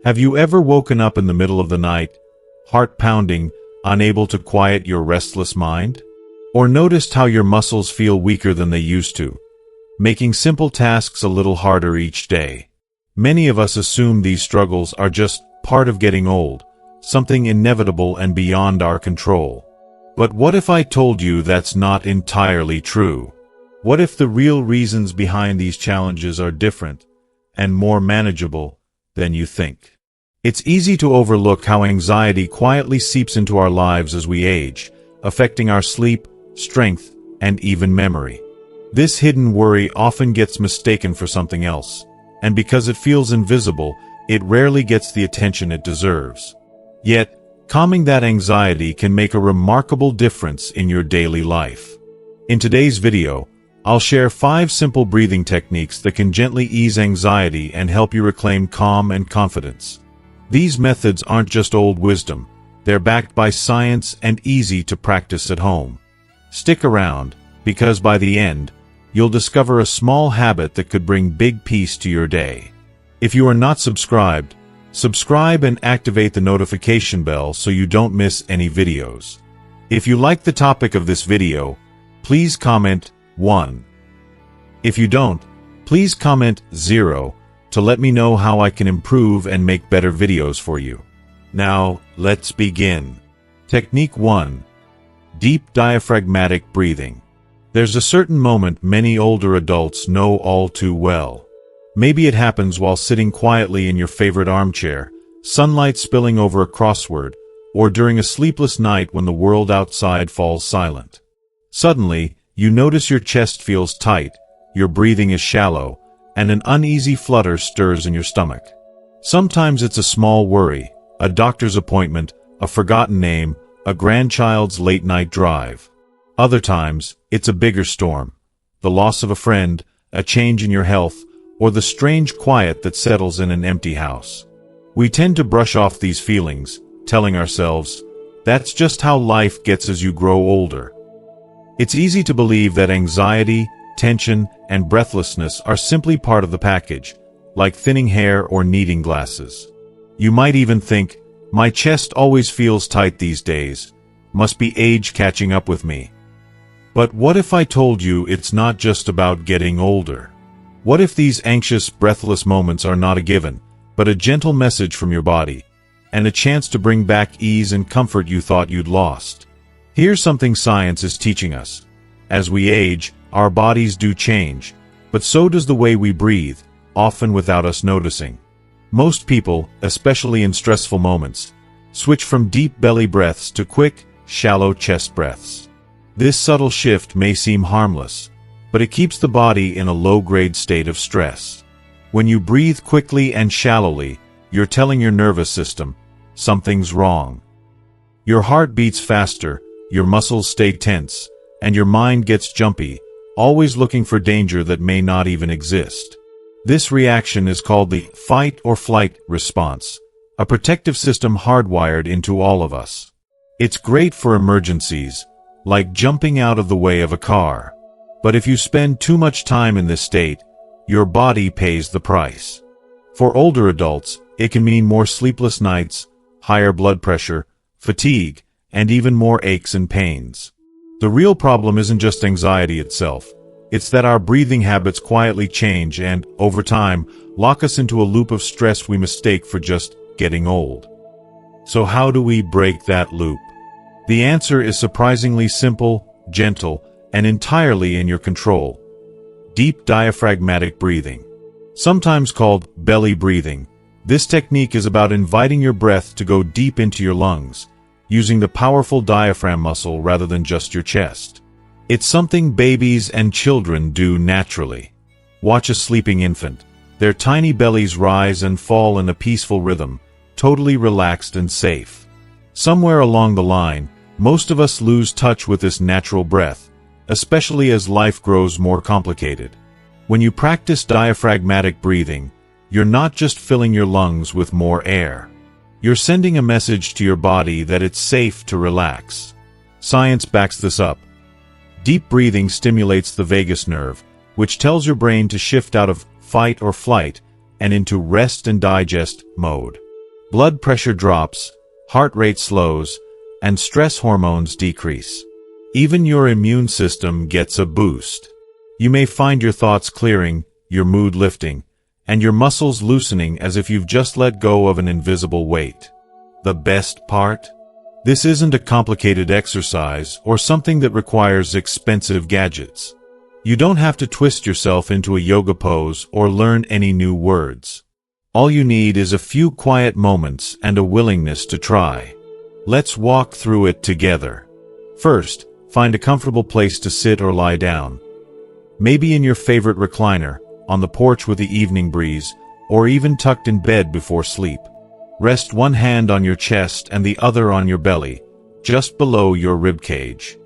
Have you ever woken up in the middle of the night, heart pounding, unable to quiet your restless mind? Or noticed how your muscles feel weaker than they used to, making simple tasks a little harder each day? Many of us assume these struggles are just part of getting old, something inevitable and beyond our control. But what if I told you that's not entirely true? What if the real reasons behind these challenges are different and more manageable than you think? It's easy to overlook how anxiety quietly seeps into our lives as we age, affecting our sleep, strength, and even memory. This hidden worry often gets mistaken for something else, and because it feels invisible, it rarely gets the attention it deserves. Yet, calming that anxiety can make a remarkable difference in your daily life. In today's video, I'll share 5 simple breathing techniques that can gently ease anxiety and help you reclaim calm and confidence. These methods aren't just old wisdom, they're backed by science and easy to practice at home. Stick around, because by the end, you'll discover a small habit that could bring big peace to your day. If you are not subscribed, subscribe and activate the notification bell so you don't miss any videos. If you like the topic of this video, please comment 1. If you don't, please comment 0 to let me know how I can improve and make better videos for you. Now, let's begin. Technique 1. Deep diaphragmatic breathing. There's a certain moment many older adults know all too well. Maybe it happens while sitting quietly in your favorite armchair, sunlight spilling over a crossword, or during a sleepless night when the world outside falls silent. Suddenly, you notice your chest feels tight, your breathing is shallow, and an uneasy flutter stirs in your stomach. Sometimes it's a small worry, a doctor's appointment, a forgotten name, a grandchild's late-night drive. Other times, it's a bigger storm, the loss of a friend, a change in your health, or the strange quiet that settles in an empty house. We tend to brush off these feelings, telling ourselves, that's just how life gets as you grow older. It's easy to believe that anxiety, tension, and breathlessness are simply part of the package, like thinning hair or needing glasses. You might even think, my chest always feels tight these days, must be age catching up with me. But what if I told you it's not just about getting older? What if these anxious, breathless moments are not a given, but a gentle message from your body, and a chance to bring back ease and comfort you thought you'd lost? Here's something science is teaching us. As we age, our bodies do change, but so does the way we breathe, often without us noticing. Most people, especially in stressful moments, switch from deep belly breaths to quick, shallow chest breaths. This subtle shift may seem harmless, but it keeps the body in a low-grade state of stress. When you breathe quickly and shallowly, you're telling your nervous system, something's wrong. Your heart beats faster, your muscles stay tense, and your mind gets jumpy, always looking for danger that may not even exist. This reaction is called the fight or flight response, a protective system hardwired into all of us. It's great for emergencies, like jumping out of the way of a car. But if you spend too much time in this state, your body pays the price. For older adults, it can mean more sleepless nights, higher blood pressure, fatigue, and even more aches and pains. The real problem isn't just anxiety itself. It's that our breathing habits quietly change and, over time, lock us into a loop of stress we mistake for just getting old. So how do we break that loop? The answer is surprisingly simple, gentle, and entirely in your control. Deep diaphragmatic breathing. Sometimes called belly breathing, this technique is about inviting your breath to go deep into your lungs, using the powerful diaphragm muscle rather than just your chest. It's something babies and children do naturally. Watch a sleeping infant. Their tiny bellies rise and fall in a peaceful rhythm, totally relaxed and safe. Somewhere along the line, most of us lose touch with this natural breath, especially as life grows more complicated. When you practice diaphragmatic breathing, you're not just filling your lungs with more air. You're sending a message to your body that it's safe to relax. Science backs this up. Deep breathing stimulates the vagus nerve, which tells your brain to shift out of fight or flight and into rest and digest mode. Blood pressure drops, heart rate slows, and stress hormones decrease. Even your immune system gets a boost. You may find your thoughts clearing, your mood lifting, and your muscles loosening as if you've just let go of an invisible weight. The best part? This isn't a complicated exercise or something that requires expensive gadgets. You don't have to twist yourself into a yoga pose or learn any new words. All you need is a few quiet moments and a willingness to try. Let's walk through it together. First, find a comfortable place to sit or lie down. Maybe in your favorite recliner, on the porch with the evening breeze, or even tucked in bed before sleep. Rest one hand on your chest and the other on your belly, just below your rib cage.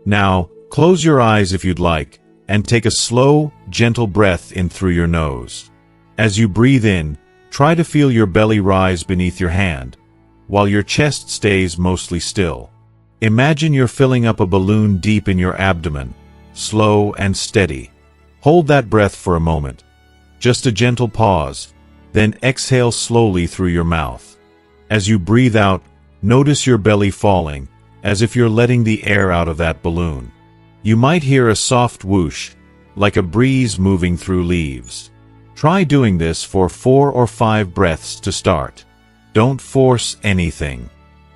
Now, close your eyes if you'd like, and take a slow, gentle breath in through your nose. As you breathe in, try to feel your belly rise beneath your hand, while your chest stays mostly still. Imagine you're filling up a balloon deep in your abdomen, slow and steady. Hold that breath for a moment. Just a gentle pause, then exhale slowly through your mouth. As you breathe out, notice your belly falling, as if you're letting the air out of that balloon. You might hear a soft whoosh, like a breeze moving through leaves. Try doing this for 4 or 5 breaths to start. Don't force anything.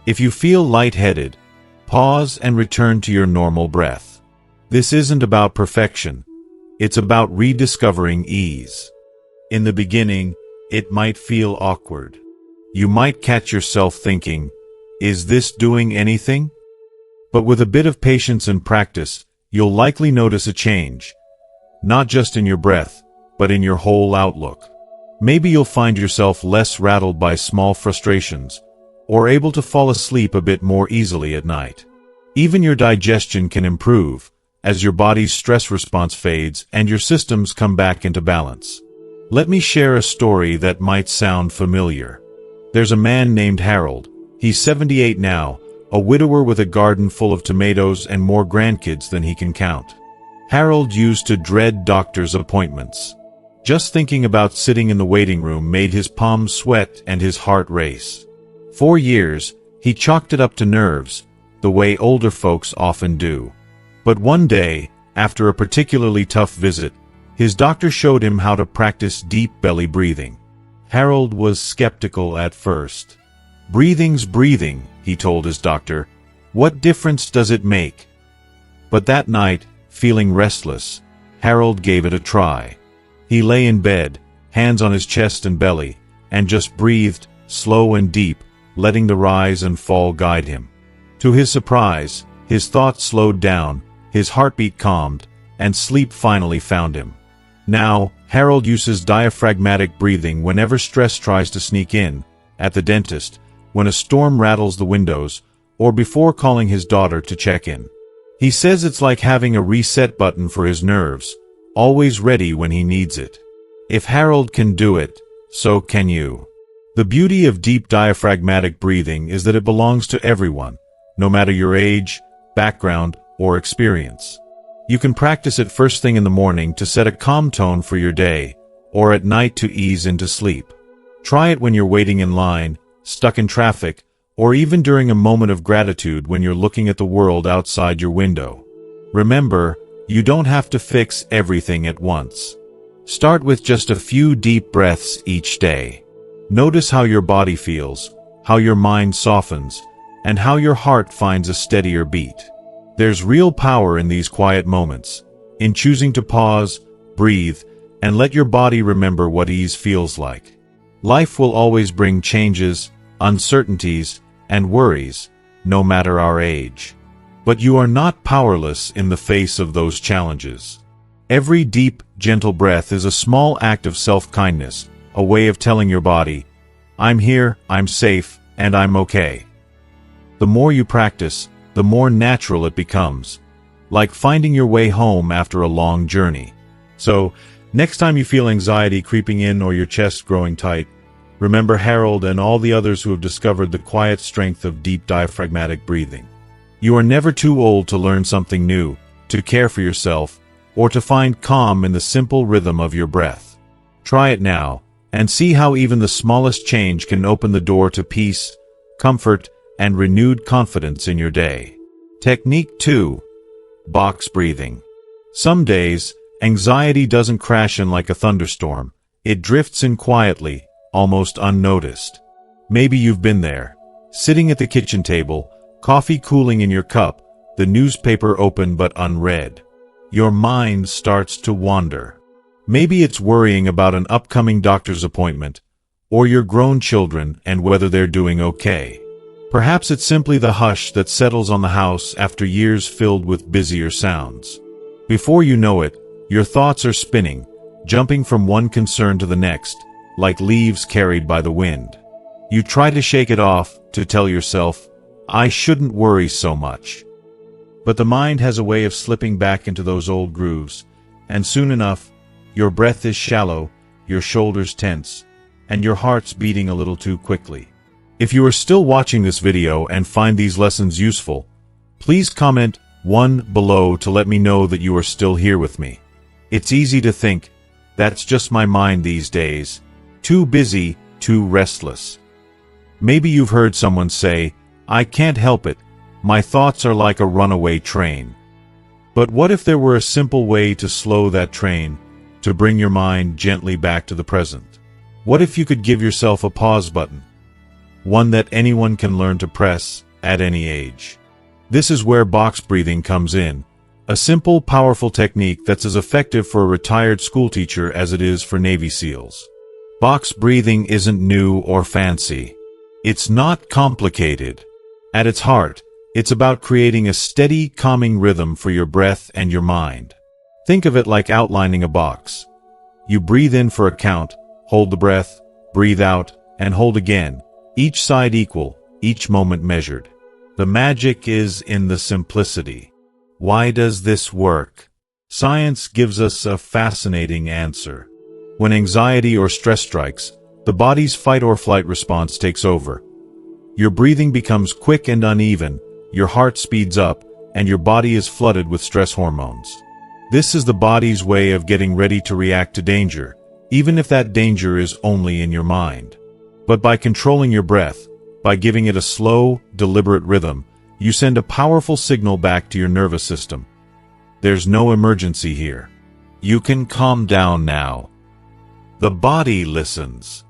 If you feel lightheaded, pause and return to your normal breath. This isn't about perfection. It's about rediscovering ease. In the beginning, it might feel awkward. You might catch yourself thinking, "Is this doing anything?" But with a bit of patience and practice, you'll likely notice a change. Not just in your breath, but in your whole outlook. Maybe you'll find yourself less rattled by small frustrations, or able to fall asleep a bit more easily at night. Even your digestion can improve, as your body's stress response fades and your systems come back into balance. Let me share a story that might sound familiar. There's a man named Harold. He's 78 now, a widower with a garden full of tomatoes and more grandkids than he can count. Harold used to dread doctor's appointments. Just thinking about sitting in the waiting room made his palms sweat and his heart race. For years, he chalked it up to nerves, the way older folks often do. But one day, after a particularly tough visit, his doctor showed him how to practice deep belly breathing. Harold was skeptical at first. "Breathing's breathing," he told his doctor. "What difference does it make?" But that night, feeling restless, Harold gave it a try. He lay in bed, hands on his chest and belly, and just breathed, slow and deep, letting the rise and fall guide him. To his surprise, his thoughts slowed down, his heartbeat calmed, and sleep finally found him. Now, Harold uses diaphragmatic breathing whenever stress tries to sneak in, at the dentist, when a storm rattles the windows, or before calling his daughter to check in. He says it's like having a reset button for his nerves, always ready when he needs it. If Harold can do it, so can you. The beauty of deep diaphragmatic breathing is that it belongs to everyone, no matter your age, background, or experience. You can practice it first thing in the morning to set a calm tone for your day, or at night to ease into sleep. Try it when you're waiting in line, stuck in traffic, or even during a moment of gratitude when you're looking at the world outside your window. Remember, you don't have to fix everything at once. Start with just a few deep breaths each day. Notice how your body feels, how your mind softens, and how your heart finds a steadier beat. There's real power in these quiet moments, in choosing to pause, breathe, and let your body remember what ease feels like. Life will always bring changes, uncertainties, and worries, no matter our age. But you are not powerless in the face of those challenges. Every deep, gentle breath is a small act of self-kindness, a way of telling your body, "I'm here, I'm safe, and I'm okay." The more you practice, the more natural it becomes, like finding your way home after a long journey. So, next time you feel anxiety creeping in or your chest growing tight, remember Harold and all the others who have discovered the quiet strength of deep diaphragmatic breathing. You are never too old to learn something new, to care for yourself, or to find calm in the simple rhythm of your breath. Try it now, And see how even the smallest change can open the door to peace, comfort, and renewed confidence in your day. Technique 2. Box breathing. Some days, anxiety doesn't crash in like a thunderstorm. It drifts in quietly, almost unnoticed. Maybe you've been there, sitting at the kitchen table, coffee cooling in your cup, the newspaper open but unread. Your mind starts to wander. Maybe it's worrying about an upcoming doctor's appointment, or your grown children and whether they're doing okay. Perhaps it's simply the hush that settles on the house after years filled with busier sounds. Before you know it, your thoughts are spinning, jumping from one concern to the next, like leaves carried by the wind. You try to shake it off, to tell yourself, I shouldn't worry so much. But the mind has a way of slipping back into those old grooves, and soon enough, your breath is shallow, your shoulders tense, and your heart's beating a little too quickly. If you are still watching this video and find these lessons useful, please comment 1 below to let me know that you are still here with me. It's easy to think, that's just my mind these days, too busy, too restless. Maybe you've heard someone say, I can't help it, my thoughts are like a runaway train. But what if there were a simple way to slow that train, to bring your mind gently back to the present? What if you could give yourself a pause button? One that anyone can learn to press, at any age. This is where box breathing comes in, a simple, powerful technique that's as effective for a retired schoolteacher as it is for Navy SEALs. Box breathing isn't new or fancy. It's not complicated. At its heart, it's about creating a steady, calming rhythm for your breath and your mind. Think of it like outlining a box. You breathe in for a count, hold the breath, breathe out, and hold again, each side equal, each moment measured. The magic is in the simplicity. Why does this work? Science gives us a fascinating answer. When anxiety or stress strikes, the body's fight-or-flight response takes over. Your breathing becomes quick and uneven, your heart speeds up, and your body is flooded with stress hormones. This is the body's way of getting ready to react to danger, even if that danger is only in your mind. But by controlling your breath, by giving it a slow, deliberate rhythm, you send a powerful signal back to your nervous system. There's no emergency here. You can calm down now. The body listens.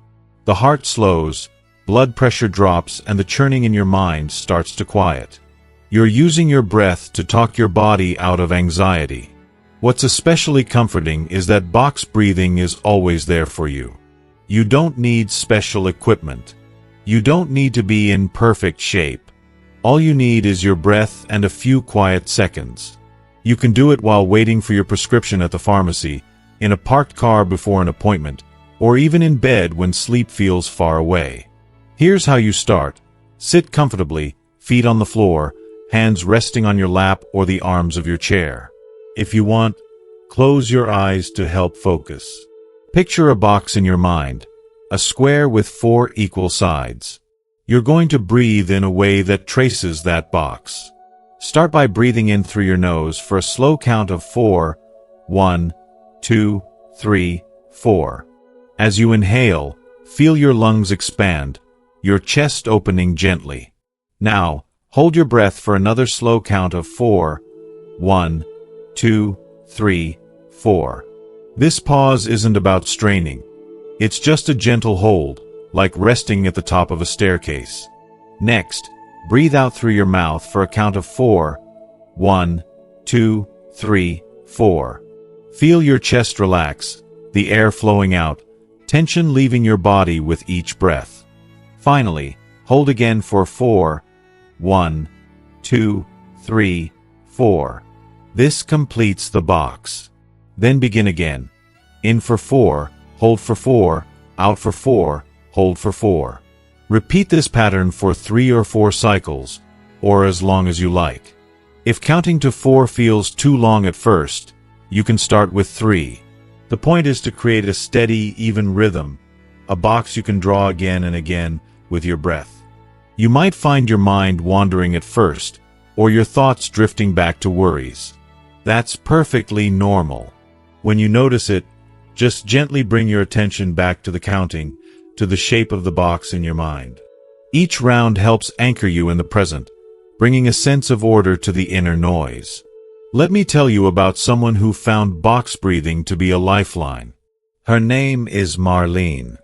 The heart slows, blood pressure drops, and the churning in your mind starts to quiet. You're using your breath to talk your body out of anxiety. What's especially comforting is that box breathing is always there for you. You don't need special equipment. You don't need to be in perfect shape. All you need is your breath and a few quiet seconds. You can do it while waiting for your prescription at the pharmacy, in a parked car before an appointment, or even in bed when sleep feels far away. Here's how you start. Sit comfortably, feet on the floor, hands resting on your lap or the arms of your chair. If you want, close your eyes to help focus. Picture a box in your mind, a square with 4 equal sides. You're going to breathe in a way that traces that box. Start by breathing in through your nose for a slow count of 4. 1, 2, 3, 4. As you inhale, feel your lungs expand, your chest opening gently. Now, hold your breath for another slow count of 4. 1, 2, 3, 4. This pause isn't about straining. It's just a gentle hold, like resting at the top of a staircase. Next, breathe out through your mouth for a count of 4. 1, 2, 3, 4. Feel your chest relax, the air flowing out, tension leaving your body with each breath. Finally, hold again for 4. 1, 2, 3, 4. This completes the box. Then begin again. In for 4, hold for 4, out for 4, hold for 4. Repeat this pattern for 3 or 4 cycles, or as long as you like. If counting to 4 feels too long at first, you can start with 3. The point is to create a steady, even rhythm, a box you can draw again and again with your breath. You might find your mind wandering at first, or your thoughts drifting back to worries. That's perfectly normal. When you notice it, Just gently bring your attention back to the counting, to the shape of the box in your mind. Each round helps anchor you in the present, bringing a sense of order to the inner noise. Let me tell you about someone who found box breathing to be a lifeline. Her name is Marlene.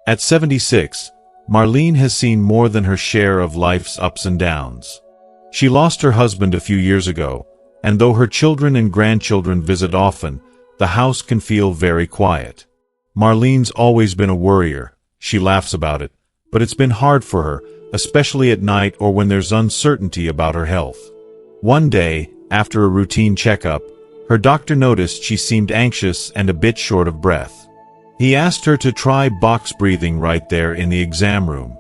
At 76, Marlene has seen more than her share of life's ups and downs. She lost her husband a few years ago, and though her children and grandchildren visit often, the house can feel very quiet. Marlene's always been a worrier. She laughs about it, but it's been hard for her, especially at night or when there's uncertainty about her health. One day, after a routine checkup, her doctor noticed she seemed anxious and a bit short of breath. He asked her to try box breathing right there in the exam room.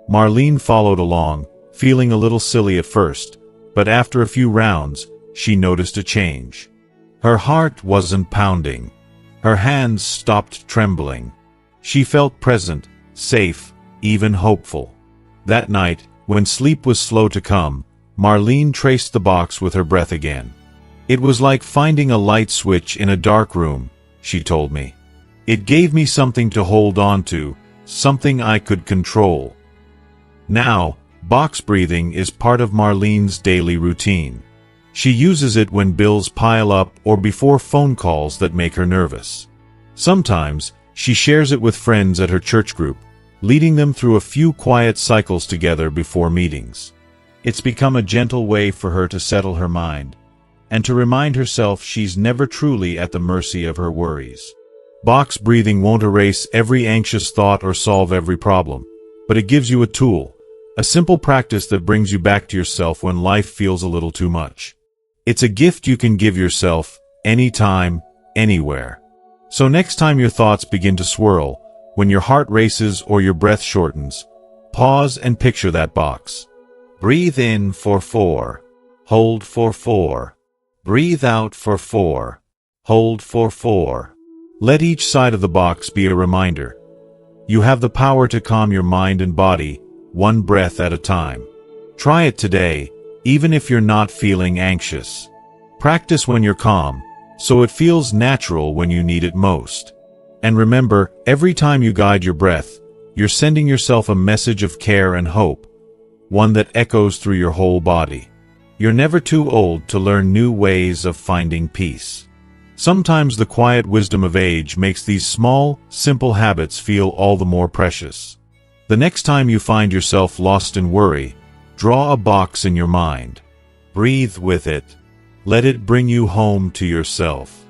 Marlene followed along, feeling a little silly at first, but after a few rounds, she noticed a change. Her heart wasn't pounding. Her hands stopped trembling. She felt present, safe, even hopeful. That night, when sleep was slow to come, Marlene traced the box with her breath again. It was like finding a light switch in a dark room, she told me. It gave me something to hold on to, something I could control. Now, box breathing is part of Marlene's daily routine. She uses it when bills pile up or before phone calls that make her nervous. Sometimes, she shares it with friends at her church group, leading them through a few quiet cycles together before meetings. It's become a gentle way for her to settle her mind, and to remind herself she's never truly at the mercy of her worries. Box breathing won't erase every anxious thought or solve every problem, but it gives you a tool, a simple practice that brings you back to yourself when life feels a little too much. It's a gift you can give yourself, anytime, anywhere. So next time your thoughts begin to swirl, when your heart races or your breath shortens, pause and picture that box. Breathe in for 4. Hold for 4. Breathe out for 4. Hold for 4. Let each side of the box be a reminder. You have the power to calm your mind and body, one breath at a time. Try it today, even if you're not feeling anxious. Practice when you're calm, so it feels natural when you need it most. And remember, every time you guide your breath, you're sending yourself a message of care and hope, one that echoes through your whole body. You're never too old to learn new ways of finding peace. Sometimes the quiet wisdom of age makes these small, simple habits feel all the more precious. The next time you find yourself lost in worry, draw a box in your mind. Breathe with it. Let it bring you home to yourself.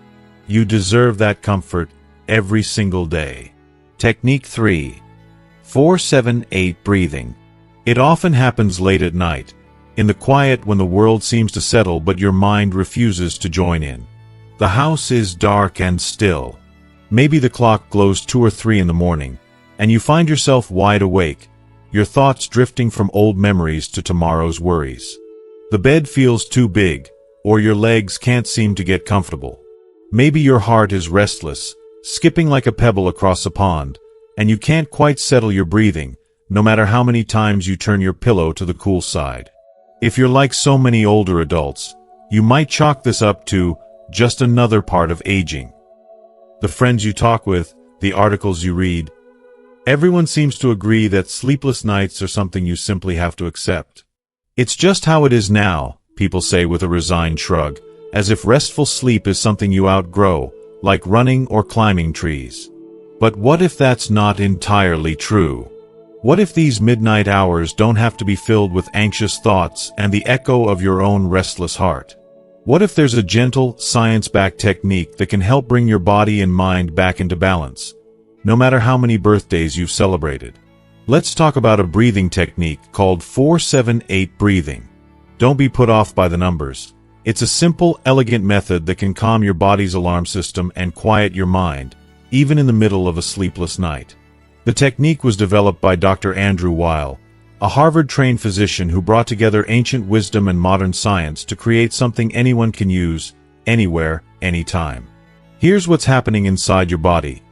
You deserve that comfort every single day. Technique 3. 4-7-8 breathing. It often happens late at night, in the quiet when the world seems to settle but your mind refuses to join in. The house is dark and still. Maybe the clock glows 2 or 3 in the morning, and you find yourself wide awake, your thoughts drifting from old memories to tomorrow's worries. The bed feels too big, or your legs can't seem to get comfortable. Maybe your heart is restless, skipping like a pebble across a pond, and you can't quite settle your breathing, no matter how many times you turn your pillow to the cool side. If you're like so many older adults, you might chalk this up to just another part of aging. The friends you talk with, the articles you read, everyone seems to agree that sleepless nights are something you simply have to accept. It's just how it is now, people say with a resigned shrug, as if restful sleep is something you outgrow, like running or climbing trees. But what if that's not entirely true? What if these midnight hours don't have to be filled with anxious thoughts and the echo of your own restless heart? What if there's a gentle, science-backed technique that can help bring your body and mind back into balance, no matter how many birthdays you've celebrated? Let's talk about a breathing technique called 4-7-8 breathing. Don't be put off by the numbers. It's a simple, elegant method that can calm your body's alarm system and quiet your mind, even in the middle of a sleepless night. The technique was developed by Dr. Andrew Weil, a Harvard-trained physician who brought together ancient wisdom and modern science to create something anyone can use, anywhere, anytime. Here's what's happening inside your body.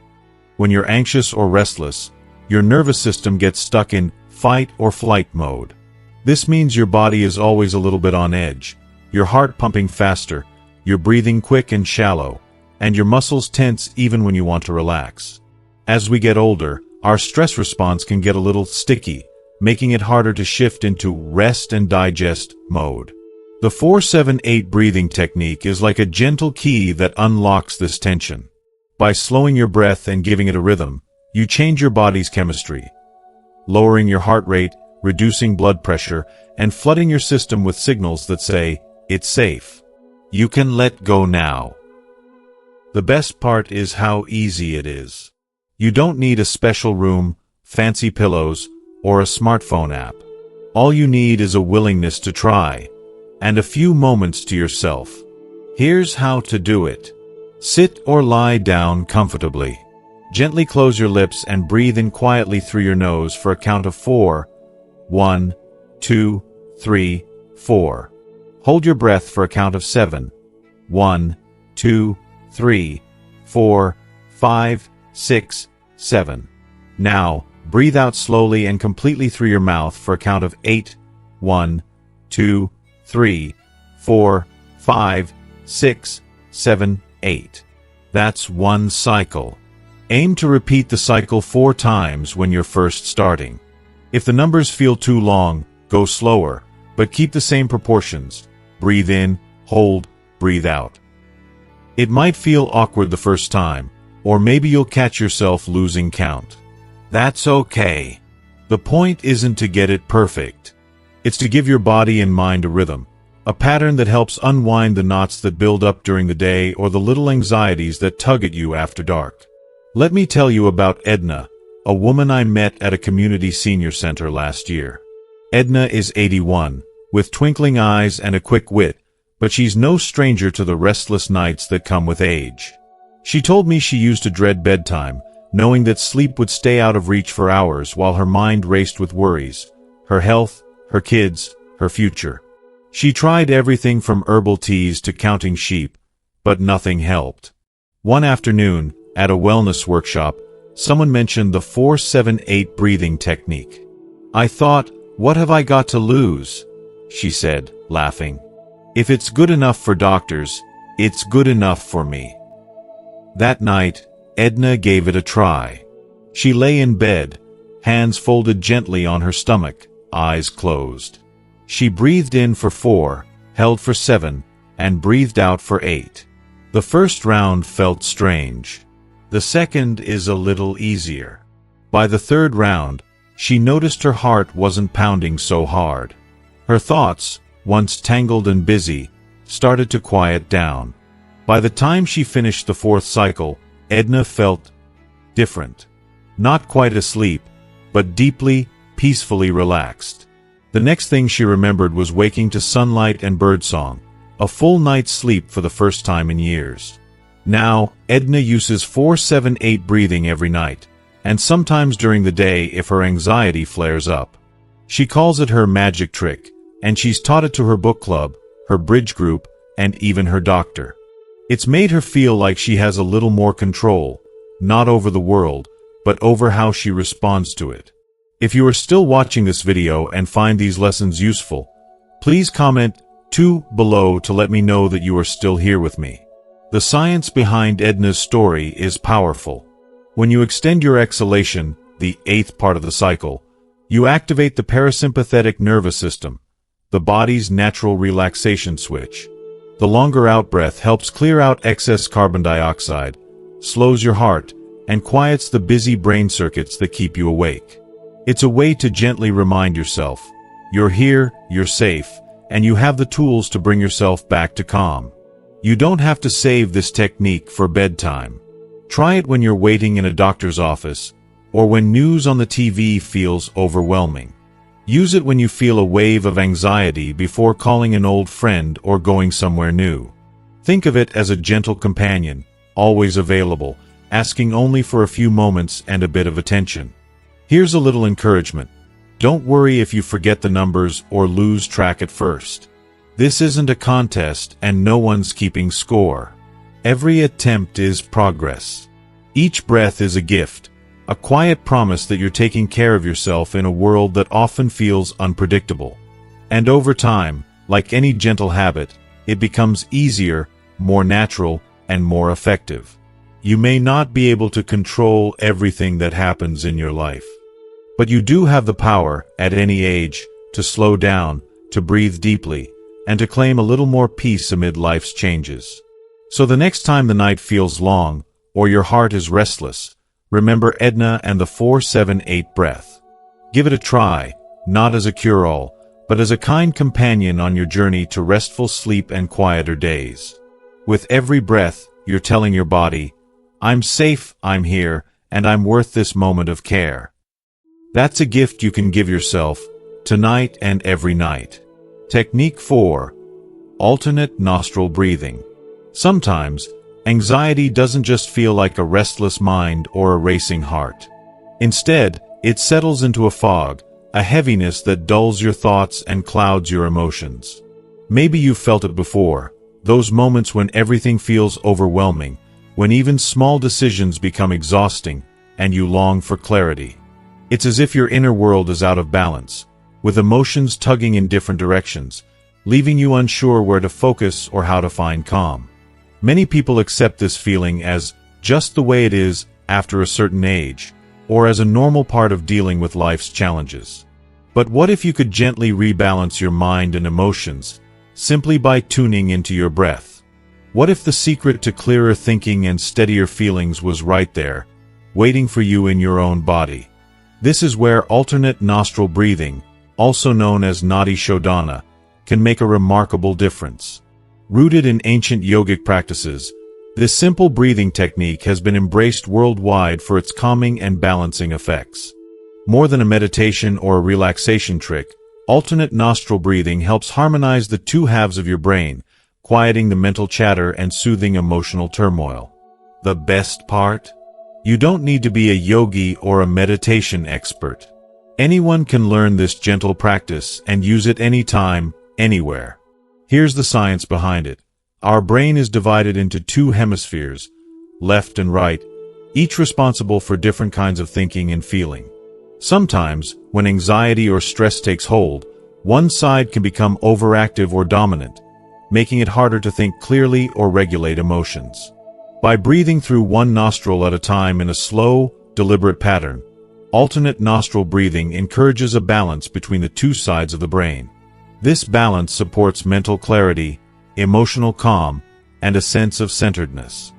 When you're anxious or restless, your nervous system gets stuck in fight or flight mode. This means your body is always a little bit on edge, your heart pumping faster, your breathing quick and shallow, and your muscles tense even when you want to relax. As we get older, our stress response can get a little sticky, making it harder to shift into rest and digest mode. The 4-7-8 breathing technique is like a gentle key that unlocks this tension. By slowing your breath and giving it a rhythm, you change your body's chemistry, lowering your heart rate, reducing blood pressure, and flooding your system with signals that say, it's safe. You can let go now. The best part is how easy it is. You don't need a special room, fancy pillows, or a smartphone app. All you need is a willingness to try, and a few moments to yourself. Here's how to do it. Sit or lie down comfortably. Gently close your lips and breathe in quietly through your nose for a count of 4. 1, 2, 3, 4. Hold your breath for a count of 7. 1, 2, 3, 4, 5, 6, 7. Now, breathe out slowly and completely through your mouth for a count of 8. 1, 2, 3, 4, 5, 6, 7, 8. That's one cycle. Aim to repeat the cycle 4 times when you're first starting. If the numbers feel too long, go slower, but keep the same proportions. Breathe in, hold, breathe out. It might feel awkward the first time, or maybe you'll catch yourself losing count. That's okay. The point isn't to get it perfect. It's to give your body and mind a rhythm, a pattern that helps unwind the knots that build up during the day or the little anxieties that tug at you after dark. Let me tell you about Edna, a woman I met at a community senior center last year. Edna is 81, with twinkling eyes and a quick wit, but she's no stranger to the restless nights that come with age. She told me she used to dread bedtime, knowing that sleep would stay out of reach for hours while her mind raced with worries, her health, her kids, her future. She tried everything from herbal teas to counting sheep, but nothing helped. One afternoon, at a wellness workshop, someone mentioned the 4-7-8 breathing technique. I thought, what have I got to lose? She said, laughing. If it's good enough for doctors, it's good enough for me. That night, Edna gave it a try. She lay in bed, hands folded gently on her stomach, eyes closed. She breathed in for 4, held for 7, and breathed out for 8. The first round felt strange. The second is a little easier. By the third round, she noticed her heart wasn't pounding so hard. Her thoughts, once tangled and busy, started to quiet down. By the time she finished the 4th cycle, Edna felt different. Not quite asleep, but deeply, peacefully relaxed. The next thing she remembered was waking to sunlight and birdsong, a full night's sleep for the first time in years. Now, Edna uses 4-7-8 breathing every night, and sometimes during the day if her anxiety flares up. She calls it her magic trick, and she's taught it to her book club, her bridge group, and even her doctor. It's made her feel like she has a little more control, not over the world, but over how she responds to it. If you are still watching this video and find these lessons useful, please comment 2 below to let me know that you are still here with me. The science behind Edna's story is powerful. When you extend your exhalation, the 8th part of the cycle, you activate the parasympathetic nervous system, the body's natural relaxation switch. The longer out-breath helps clear out excess carbon dioxide, slows your heart, and quiets the busy brain circuits that keep you awake. It's a way to gently remind yourself, you're here, you're safe, and you have the tools to bring yourself back to calm. You don't have to save this technique for bedtime. Try it when you're waiting in a doctor's office, or when news on the TV feels overwhelming. Use it when you feel a wave of anxiety before calling an old friend or going somewhere new. Think of it as a gentle companion, always available, asking only for a few moments and a bit of attention. Here's a little encouragement. Don't worry if you forget the numbers or lose track at first. This isn't a contest and no one's keeping score. Every attempt is progress. Each breath is a gift, a quiet promise that you're taking care of yourself in a world that often feels unpredictable. And over time, like any gentle habit, it becomes easier, more natural, and more effective. You may not be able to control everything that happens in your life, but you do have the power, at any age, to slow down, to breathe deeply, and to claim a little more peace amid life's changes. So the next time the night feels long, or your heart is restless, remember Edna and the 4-7-8 breath. Give it a try, not as a cure-all, but as a kind companion on your journey to restful sleep and quieter days. With every breath, you're telling your body, I'm safe, I'm here, and I'm worth this moment of care. That's a gift you can give yourself, tonight and every night. Technique 4. Alternate nostril breathing. Sometimes, anxiety doesn't just feel like a restless mind or a racing heart. Instead, it settles into a fog, a heaviness that dulls your thoughts and clouds your emotions. Maybe you've felt it before, those moments when everything feels overwhelming, when even small decisions become exhausting, and you long for clarity. It's as if your inner world is out of balance, with emotions tugging in different directions, leaving you unsure where to focus or how to find calm. Many people accept this feeling as just the way it is after a certain age, or as a normal part of dealing with life's challenges. But what if you could gently rebalance your mind and emotions, simply by tuning into your breath? What if the secret to clearer thinking and steadier feelings was right there, waiting for you in your own body? This is where alternate nostril breathing, also known as Nadi Shodhana, can make a remarkable difference. Rooted in ancient yogic practices, this simple breathing technique has been embraced worldwide for its calming and balancing effects. More than a meditation or a relaxation trick, alternate nostril breathing helps harmonize the two halves of your brain, quieting the mental chatter and soothing emotional turmoil. The best part? You don't need to be a yogi or a meditation expert. Anyone can learn this gentle practice and use it anytime, anywhere. Here's the science behind it. Our brain is divided into two hemispheres, left and right, each responsible for different kinds of thinking and feeling. Sometimes, when anxiety or stress takes hold, one side can become overactive or dominant, making it harder to think clearly or regulate emotions. By breathing through one nostril at a time in a slow, deliberate pattern, alternate nostril breathing encourages a balance between the two sides of the brain. This balance supports mental clarity, emotional calm, and a sense of centeredness.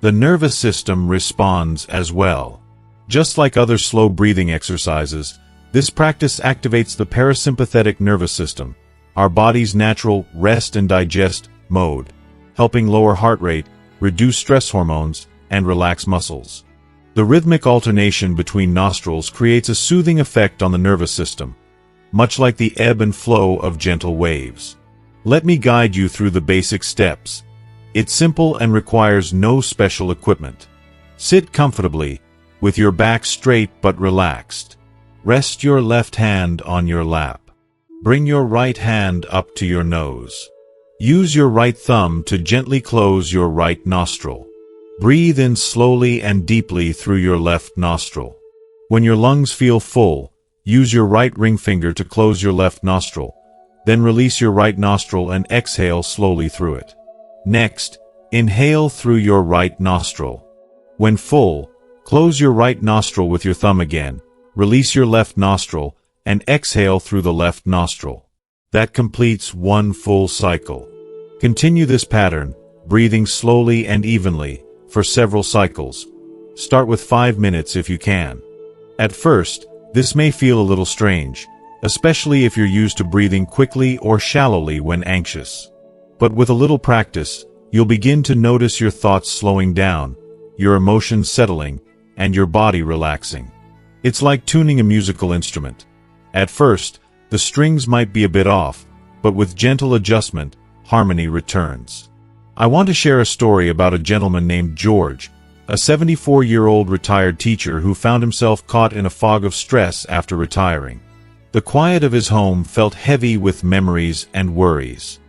The nervous system responds as well. Just like other slow breathing exercises, this practice activates the parasympathetic nervous system, our body's natural rest and digest mode, helping lower heart rate, reduce stress hormones, and relax muscles. The rhythmic alternation between nostrils creates a soothing effect on the nervous system, much like the ebb and flow of gentle waves. Let me guide you through the basic steps. It's simple and requires no special equipment. Sit comfortably, with your back straight but relaxed. Rest your left hand on your lap. Bring your right hand up to your nose. Use your right thumb to gently close your right nostril. Breathe in slowly and deeply through your left nostril. When your lungs feel full, use your right ring finger to close your left nostril. Then release your right nostril and exhale slowly through it. Next, inhale through your right nostril. When full, close your right nostril with your thumb again, release your left nostril, and exhale through the left nostril. That completes one full cycle. Continue this pattern, breathing slowly and evenly, for several cycles. Start with 5 minutes if you can. At first, this may feel a little strange, especially if you're used to breathing quickly or shallowly when anxious. But with a little practice, you'll begin to notice your thoughts slowing down, your emotions settling, and your body relaxing. It's like tuning a musical instrument. At first, the strings might be a bit off, but with gentle adjustment, harmony returns. I want to share a story about a gentleman named George, a 74-year-old retired teacher who found himself caught in a fog of stress after retiring. The quiet of his home felt heavy with memories and worries.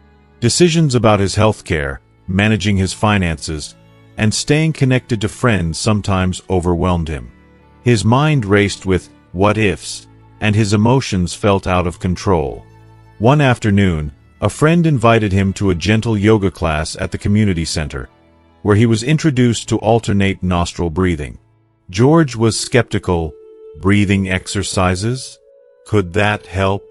Decisions about his health care, managing his finances, and staying connected to friends sometimes overwhelmed him. His mind raced with what-ifs, and his emotions felt out of control. One afternoon, a friend invited him to a gentle yoga class at the community center. where he was introduced to alternate nostril breathing. George was skeptical. Breathing exercises? Could that help?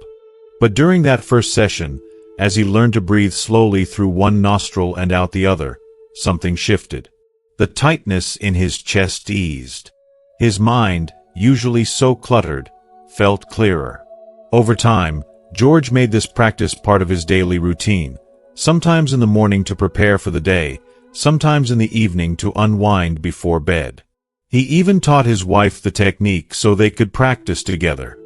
But during that first session, as he learned to breathe slowly through one nostril and out the other, something shifted. The tightness in his chest eased. His mind, usually so cluttered, felt clearer. Over time, George made this practice part of his daily routine, sometimes in the morning to prepare for the day, sometimes in the evening to unwind before bed. He even taught his wife the technique so they could practice together.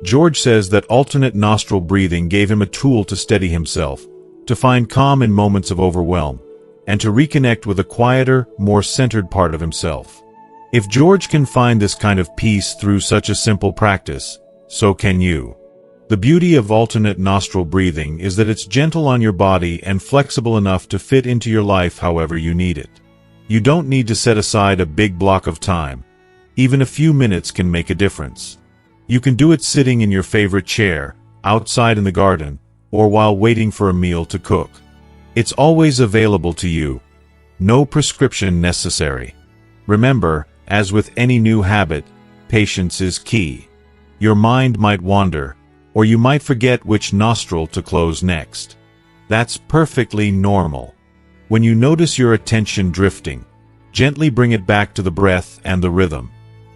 George says that alternate nostril breathing gave him a tool to steady himself, to find calm in moments of overwhelm, and to reconnect with a quieter, more centered part of himself. If George can find this kind of peace through such a simple practice, so can you. The beauty of alternate nostril breathing is that it's gentle on your body and flexible enough to fit into your life however you need it. You don't need to set aside a big block of time. Even a few minutes can make a difference. You can do it sitting in your favorite chair, outside in the garden, or while waiting for a meal to cook. It's always available to you. No prescription necessary. Remember, as with any new habit, patience is key. Your mind might wander, or you might forget which nostril to close next. That's perfectly normal. When you notice your attention drifting, gently bring it back to the breath and the rhythm.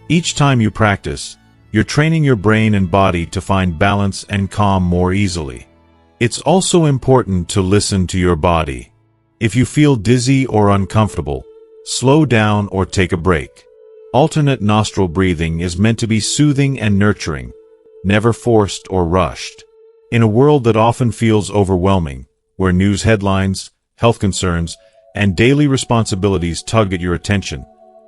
Each time you practice, you're training your brain and body to find balance and calm more easily. It's also important to listen to your body. If you feel dizzy or uncomfortable, slow down or take a break. Alternate nostril breathing is meant to be soothing and nurturing, never forced or rushed. In a world that often feels overwhelming, where news headlines, health concerns, and daily responsibilities tug at your attention,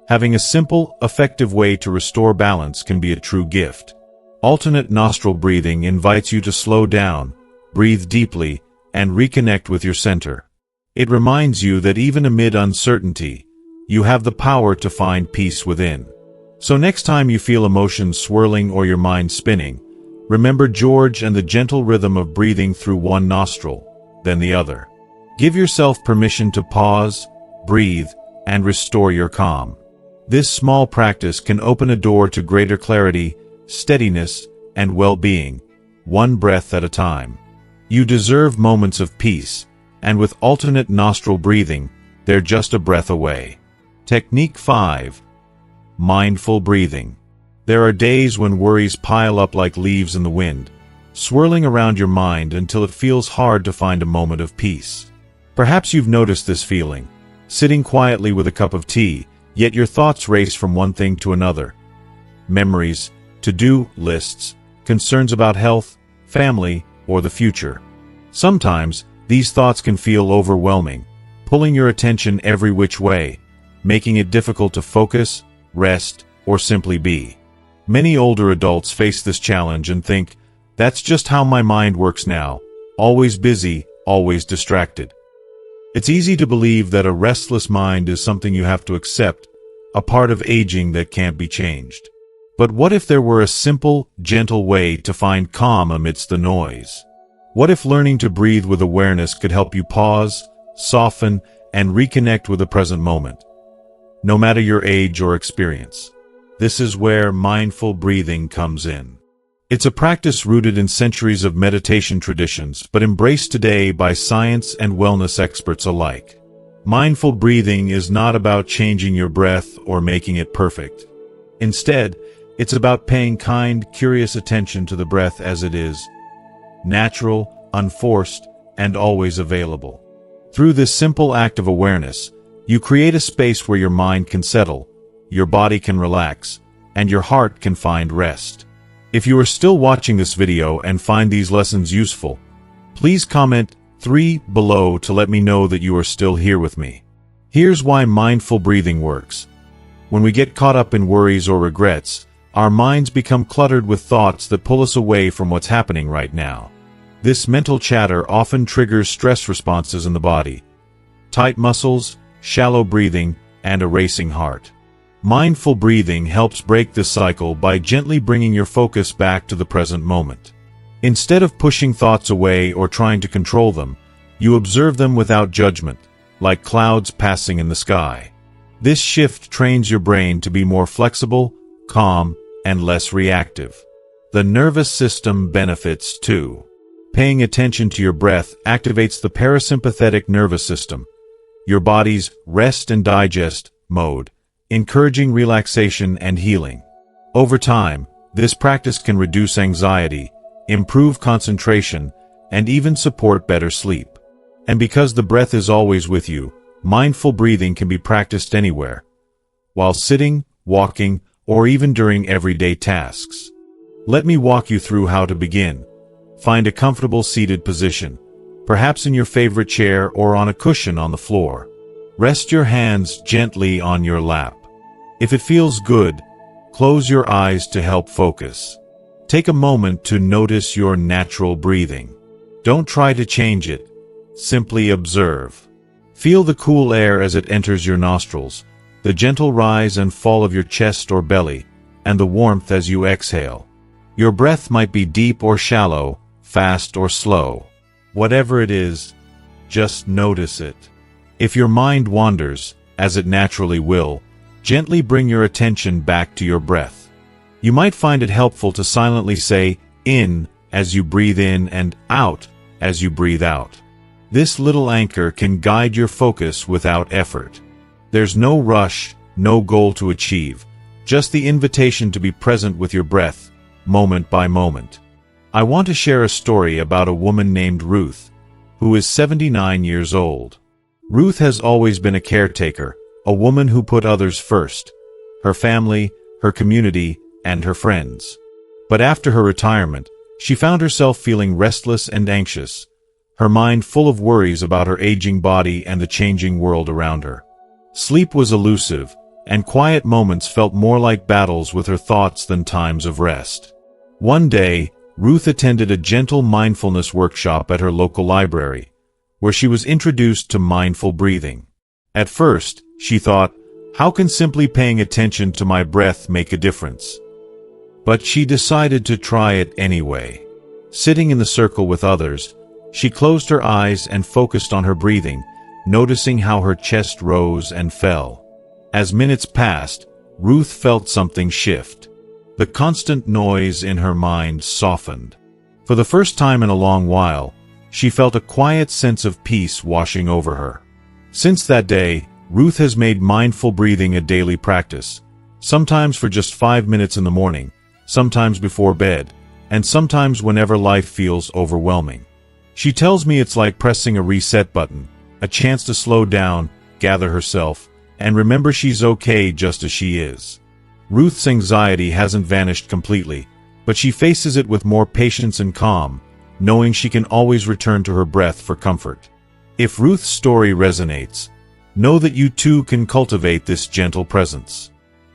having a simple, effective way to restore balance can be a true gift. Alternate nostril breathing invites you to slow down, breathe deeply, and reconnect with your center. It reminds you that even amid uncertainty, you have the power to find peace within. So next time you feel emotions swirling or your mind spinning, remember George and the gentle rhythm of breathing through one nostril, then the other. Give yourself permission to pause, breathe, and restore your calm. This small practice can open a door to greater clarity, steadiness, and well-being, one breath at a time. You deserve moments of peace, and with alternate nostril breathing, they're just a breath away. Technique 5. Mindful breathing. There are days when worries pile up like leaves in the wind, swirling around your mind until it feels hard to find a moment of peace. Perhaps you've noticed this feeling, sitting quietly with a cup of tea, yet your thoughts race from one thing to another. Memories, to-do lists, concerns about health, family, or the future. Sometimes, these thoughts can feel overwhelming, pulling your attention every which way, making it difficult to focus, rest, or simply be. Many older adults face this challenge and think, that's just how my mind works now, always busy, always distracted. It's easy to believe that a restless mind is something you have to accept, a part of aging that can't be changed. But what if there were a simple, gentle way to find calm amidst the noise? What if learning to breathe with awareness could help you pause, soften, and reconnect with the present moment? No matter your age or experience. This is where mindful breathing comes in. It's a practice rooted in centuries of meditation traditions, but embraced today by science and wellness experts alike. Mindful breathing is not about changing your breath or making it perfect. Instead, it's about paying kind, curious attention to the breath as it is, natural, unforced, and always available. Through this simple act of awareness, you create a space where your mind can settle, your body can relax, and your heart can find rest. If you are still watching this video and find these lessons useful, please comment 3 below to let me know that you are still here with me. Here's why mindful breathing works. When we get caught up in worries or regrets, our minds become cluttered with thoughts that pull us away from what's happening right now. This mental chatter often triggers stress responses in the body, tight muscles, shallow breathing, and a racing heart. Mindful breathing helps break this cycle by gently bringing your focus back to the present moment. Instead of pushing thoughts away or trying to control them, you observe them without judgment, like clouds passing in the sky. This shift trains your brain to be more flexible, calm, and less reactive. The nervous system benefits too. Paying attention to your breath activates the parasympathetic nervous system, your body's rest and digest mode, encouraging relaxation and healing. Over time, this practice can reduce anxiety, improve concentration, and even support better sleep. And because the breath is always with you, mindful breathing can be practiced anywhere, while sitting, walking, or even during everyday tasks. Let me walk you through how to begin. Find a comfortable seated position, perhaps in your favorite chair or on a cushion on the floor. Rest your hands gently on your lap. If it feels good, close your eyes to help focus. Take a moment to notice your natural breathing. Don't try to change it. Simply observe. Feel the cool air as it enters your nostrils, the gentle rise and fall of your chest or belly, and the warmth as you exhale. Your breath might be deep or shallow, fast or slow. Whatever it is, just notice it. If your mind wanders, as it naturally will, gently bring your attention back to your breath. You might find it helpful to silently say in as you breathe in and out as you breathe out. This little anchor can guide your focus without effort. There's no rush, no goal to achieve, just the invitation to be present with your breath, moment by moment. I want to share a story about a woman named Ruth, who is 79 years old. Ruth has always been a caretaker, a woman who put others first, her family, her community, and her friends. But after her retirement, she found herself feeling restless and anxious, her mind full of worries about her aging body and the changing world around her. Sleep was elusive, and quiet moments felt more like battles with her thoughts than times of rest. One day, Ruth attended a gentle mindfulness workshop at her local library, where she was introduced to mindful breathing. At first, she thought, how can simply paying attention to my breath make a difference? But she decided to try it anyway. Sitting in the circle with others, she closed her eyes and focused on her breathing, noticing how her chest rose and fell. As minutes passed, Ruth felt something shift. The constant noise in her mind softened. For the first time in a long while, she felt a quiet sense of peace washing over her. Since that day, Ruth has made mindful breathing a daily practice, sometimes for just 5 minutes in the morning, sometimes before bed, and sometimes whenever life feels overwhelming. She tells me it's like pressing a reset button, a chance to slow down, gather herself, and remember she's okay just as she is. Ruth's anxiety hasn't vanished completely, but she faces it with more patience and calm, knowing she can always return to her breath for comfort. If Ruth's story resonates, know that you too can cultivate this gentle presence.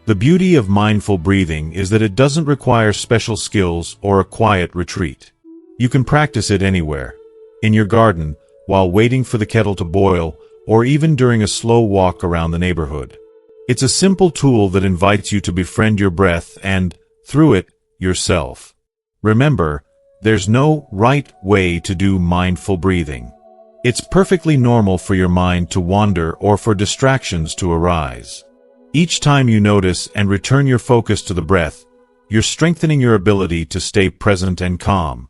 The beauty of mindful breathing is that it doesn't require special skills or a quiet retreat. You can practice it anywhere, in your garden, while waiting for the kettle to boil, or even during a slow walk around the neighborhood. It's a simple tool that invites you to befriend your breath and, through it, yourself. Remember, there's no right way to do mindful breathing. It's perfectly normal for your mind to wander or for distractions to arise. Each time you notice and return your focus to the breath, you're strengthening your ability to stay present and calm.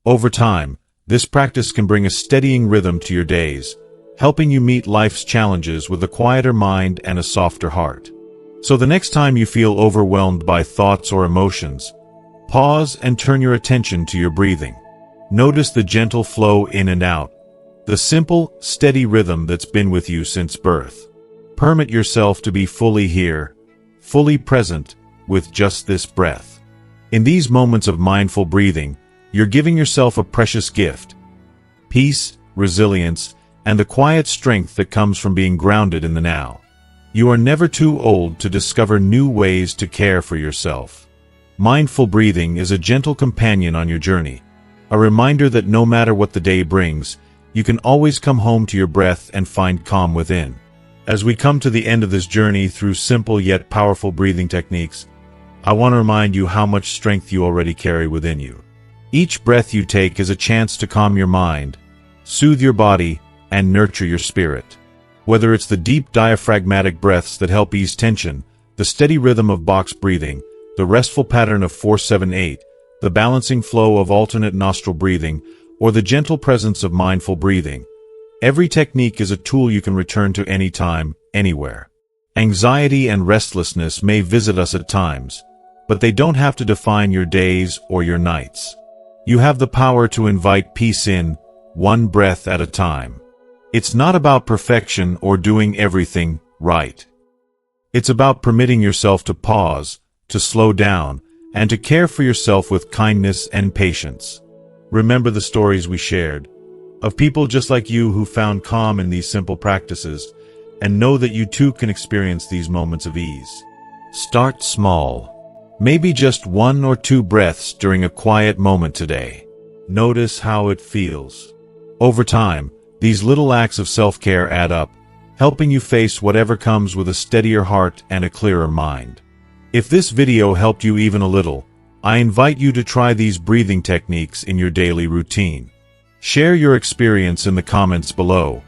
Over time, this practice can bring a steadying rhythm to your days, helping you meet life's challenges with a quieter mind and a softer heart. So the next time you feel overwhelmed by thoughts or emotions, pause and turn your attention to your breathing. Notice the gentle flow in and out, the simple, steady rhythm that's been with you since birth. Permit yourself to be fully here, fully present, with just this breath. In these moments of mindful breathing, you're giving yourself a precious gift: peace, resilience, and the quiet strength that comes from being grounded in the now. You are never too old to discover new ways to care for yourself. Mindful breathing is a gentle companion on your journey, a reminder that no matter what the day brings, you can always come home to your breath and find calm within. As we come to the end of this journey through simple yet powerful breathing techniques, I want to remind you how much strength you already carry within you. Each breath you take is a chance to calm your mind, soothe your body, and nurture your spirit. Whether it's the deep diaphragmatic breaths that help ease tension, the steady rhythm of box breathing, the restful pattern of 4-7-8, the balancing flow of alternate nostril breathing, or the gentle presence of mindful breathing, every technique is a tool you can return to anytime, anywhere. Anxiety and restlessness may visit us at times, but they don't have to define your days or your nights. You have the power to invite peace in, one breath at a time. It's not about perfection or doing everything right. It's about permitting yourself to pause, to slow down, and to care for yourself with kindness and patience. Remember the stories we shared, of people just like you who found calm in these simple practices, and know that you too can experience these moments of ease. Start small. Maybe just 1 or 2 breaths during a quiet moment today. Notice how it feels. Over time, these little acts of self-care add up, helping you face whatever comes with a steadier heart and a clearer mind. If this video helped you even a little, I invite you to try these breathing techniques in your daily routine. Share your experience in the comments below.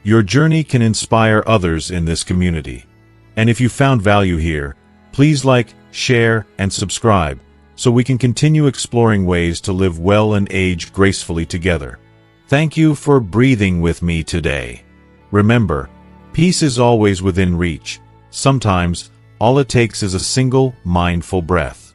Your journey can inspire others in this community. And if you found value here, please like, share, and subscribe, so we can continue exploring ways to live well and age gracefully together. Thank you for breathing with me today. Remember, peace is always within reach. Sometimes, all it takes is a single, mindful breath.